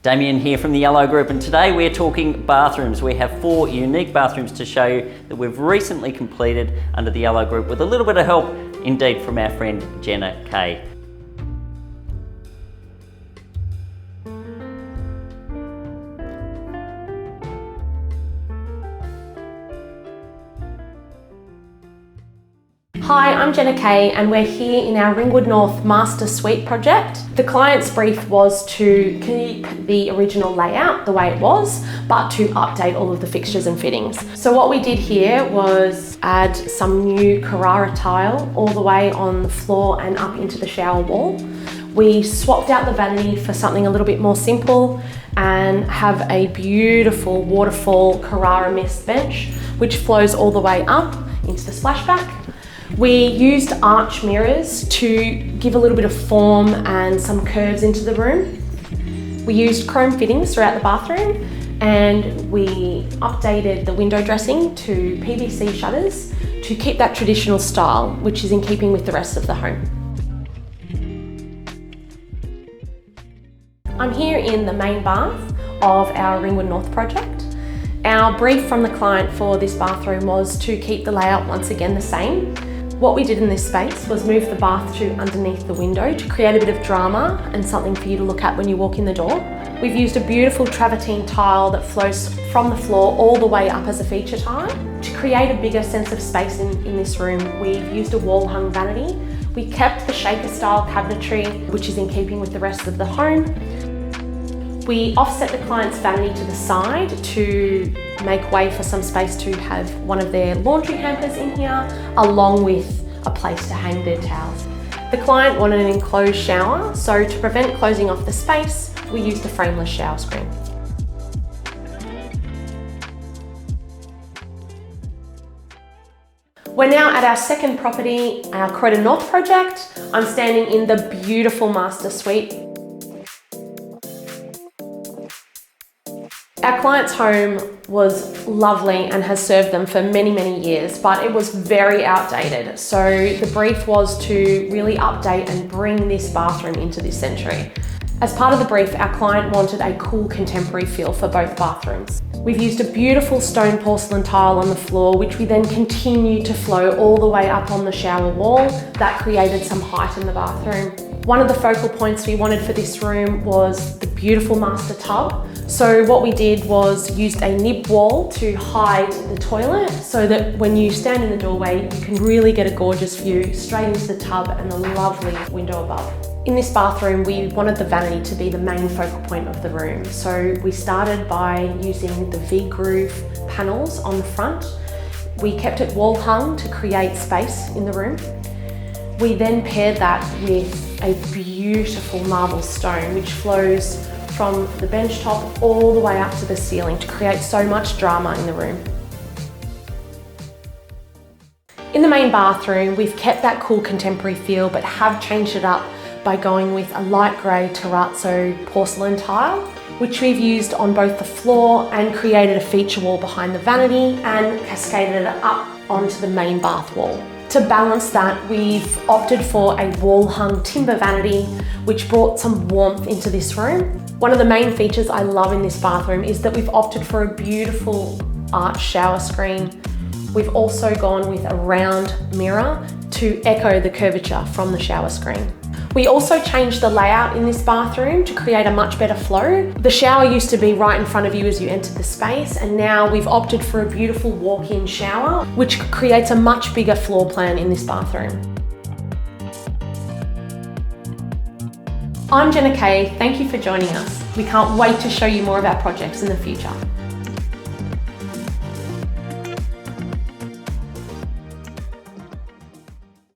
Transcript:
Damien here from the Yellow Group, and today we're talking bathrooms. We have 4 unique bathrooms to show you that we've recently completed under the Yellow Group with a little bit of help indeed from our friend Jenna Kay. Hi, I'm Jenna Kay and we're here in our Ringwood North Master Suite project. The client's brief was to keep the original layout the way it was, but to update all of the fixtures and fittings. So what we did here was add some new Carrara tile all the way on the floor and up into the shower wall. We swapped out the vanity for something a little bit more simple and have a beautiful waterfall Carrara mist bench, which flows all the way up into the splashback. We used arch mirrors to give a little bit of form and some curves into the room. We used chrome fittings throughout the bathroom, and we updated the window dressing to PVC shutters to keep that traditional style, which is in keeping with the rest of the home. I'm here in the main bath of our Ringwood North project. Our brief from the client for this bathroom was to keep the layout once again the same. What we did in this space was move the bath to underneath the window to create a bit of drama and something for you to look at when you walk in the door. We've used a beautiful travertine tile that flows from the floor all the way up as a feature tile. To create a bigger sense of space in this room, we've used a wall-hung vanity. We kept the shaker style cabinetry, which is in keeping with the rest of the home. We offset the client's vanity to the side to make way for some space to have one of their laundry hampers in here, along with a place to hang their towels. The client wanted an enclosed shower, so to prevent closing off the space, we used a frameless shower screen. We're now at our second property, our Croydon North project. I'm standing in the beautiful master suite. Our client's home was lovely and has served them for many, many years, but it was very outdated. So the brief was to really update and bring this bathroom into this century. As part of the brief, our client wanted a cool contemporary feel for both bathrooms. We've used a beautiful stone porcelain tile on the floor, which we then continued to flow all the way up on the shower wall. That created some height in the bathroom. One of the focal points we wanted for this room was the beautiful master tub. So what we did was used a nib wall to hide the toilet so that when you stand in the doorway, you can really get a gorgeous view straight into the tub and the lovely window above. In this bathroom, we wanted the vanity to be the main focal point of the room. So we started by using the V-groove panels on the front. We kept it wall hung to create space in the room. We then paired that with a beautiful marble stone, which flows from the bench top all the way up to the ceiling to create so much drama in the room. In the main bathroom, we've kept that cool contemporary feel, but have changed it up by going with a light grey terrazzo porcelain tile, which we've used on both the floor and created a feature wall behind the vanity and cascaded it up onto the main bath wall. To balance that, we've opted for a wall-hung timber vanity, which brought some warmth into this room. One of the main features I love in this bathroom is that we've opted for a beautiful arch shower screen. We've also gone with a round mirror to echo the curvature from the shower screen. We also changed the layout in this bathroom to create a much better flow. The shower used to be right in front of you as you entered the space, and now we've opted for a beautiful walk-in shower, which creates a much bigger floor plan in this bathroom. I'm Jenna Kay, thank you for joining us. We can't wait to show you more of our projects in the future.